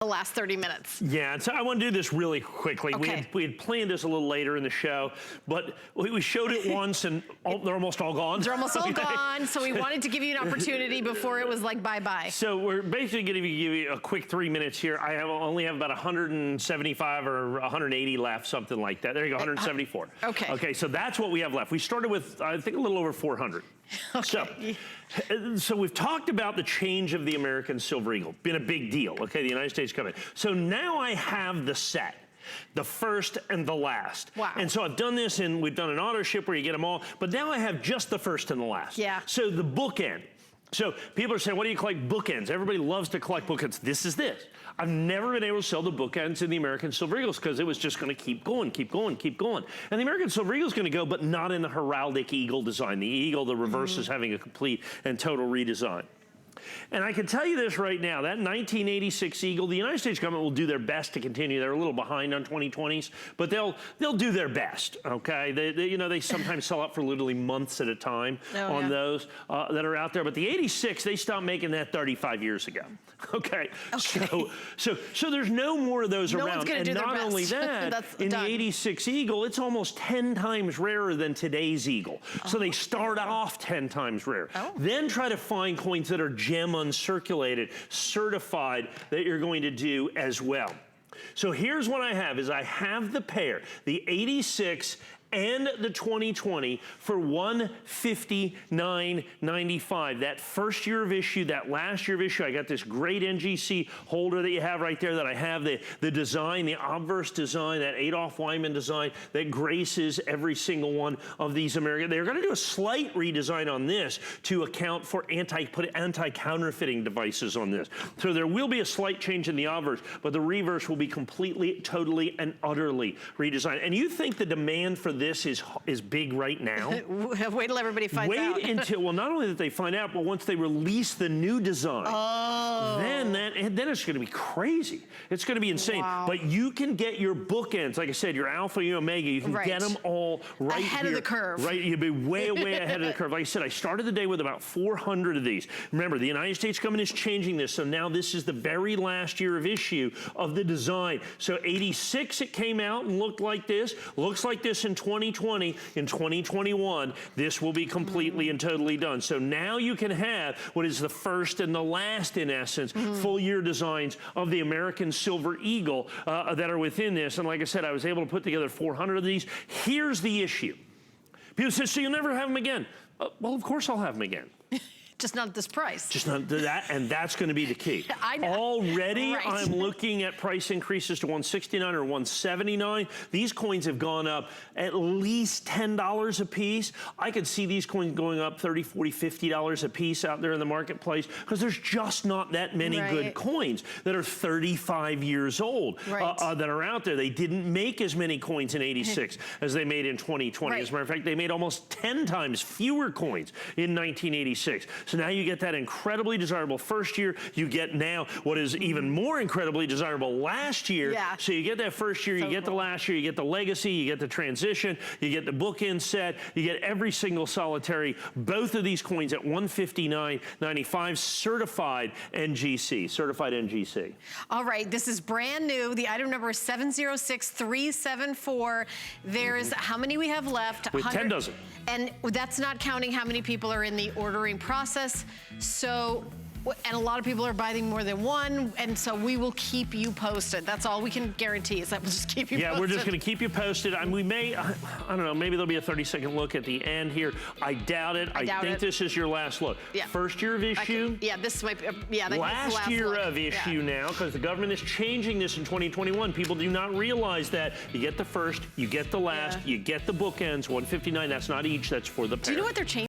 the last 30 minutes. Yeah, so I want to do this really quickly. Okay. We had planned this a little later in the show, but we showed it once and they're almost all gone. They're almost all gone, so we wanted to give you an opportunity before it was like bye-bye. So we're basically going to give you a quick 3 minutes here. I only have about 175 or 180 left, something like that. There you go, 174. Okay. Okay, so that's what we have left. We started with, I think, a little over 400. Okay. So we've talked about the change of the American Silver Eagle. Been a big deal, okay, the United States coming. So now I have the set. The first and the last. Wow. And so I've done this, and we've done an auto ship where you get them all, but now I have just the first and the last. Yeah. So the bookend. So people are saying, what do you collect? Bookends. Everybody loves to collect bookends. This is this. I've never been able to sell the bookends in the American Silver Eagles because it was just going to keep going, keep going, keep going. And the American Silver Eagle is going to go, but not in the heraldic eagle design. The eagle, the reverse is having a complete and total redesign. And I can tell you this right now, that 1986 Eagle, the United States government will do their best to continue. They're a little behind on 2020s, but they'll do their best, okay? They sometimes sell out for literally months at a time those that are out there. But the 86, they stopped making that 35 years ago, okay? So there's no more of those around. One's gonna do their not best. only that, in the 86 Eagle, it's almost 10 times rarer than today's Eagle. So they start off 10 times rare. Then try to find coins that are Gem Uncirculated, certified, that you're going to do as well. So here's what I have, is I have the pair, the 86 and the 2020 for $159.95. That first year of issue, that last year of issue, I got this great NGC holder that you have right there that I have the design, the obverse design, that Adolph Wyman design that graces every single one of these American. They're gonna do a slight redesign on this to account for anti-counterfeiting devices on this. So there will be a slight change in the obverse, but the reverse will be completely, totally, and utterly redesigned. And you think the demand for this is big right now? Wait till everybody finds out. Wait until, well, not only that they find out, but once they release the new design, then it's going to be crazy. It's going to be insane. Wow. But you can get your bookends, like I said, your alpha, your omega, you can get them all right ahead here. Of the curve. Right, you'll be way ahead of the curve. Like I said, I started the day with about 400 of these. Remember, the United States government is changing this, so now this is the very last year of issue of the design. So 86, it came out and looked like this in 2020. In 2021, this will be completely and totally done. So now you can have what is the first and the last, in essence, full year designs of the American Silver Eagle that are within this. And like I said, I was able to put together 400 of these. Here's the issue. People say, so you'll never have them again. Well, of course I'll have them again. Just not at this price. Just not that, and that's going to be the key. I know. Already, I'm looking at price increases to $169 or $179. These coins have gone up at least $10 a piece. I could see these coins going up $30, $40, $50 a piece out there in the marketplace because there's just not that many good coins that are 35 years old that are out there. They didn't make as many coins in 86 as they made in 2020. As a matter of fact, they made almost 10 times fewer coins in 1986. So now you get that incredibly desirable first year. You get now what is even more incredibly desirable last year. So you get that first year, you get the last year, you get the legacy, you get the transition, you get the bookend set, you get every single solitary. Both of these coins at $159.95, certified NGC, certified NGC. All right, this is brand new. The item number is 706374. There's how many we have left? With 10 dozen. And that's not counting how many people are in the ordering process. So, and a lot of people are buying more than one, and so we will keep you posted. That's all we can guarantee, is that we'll just keep you posted. Yeah, we're just going to keep you posted. I mean, we may, I don't know, maybe there'll be a 30-second look at the end here. I doubt it. I think this is your last look. First year of issue. This might be, last year of issue now, because the government is changing this in 2021. People do not realize that. You get the first, you get the last, you get the bookends, $159. That's not each, that's for the pair. Do you know what they're changing?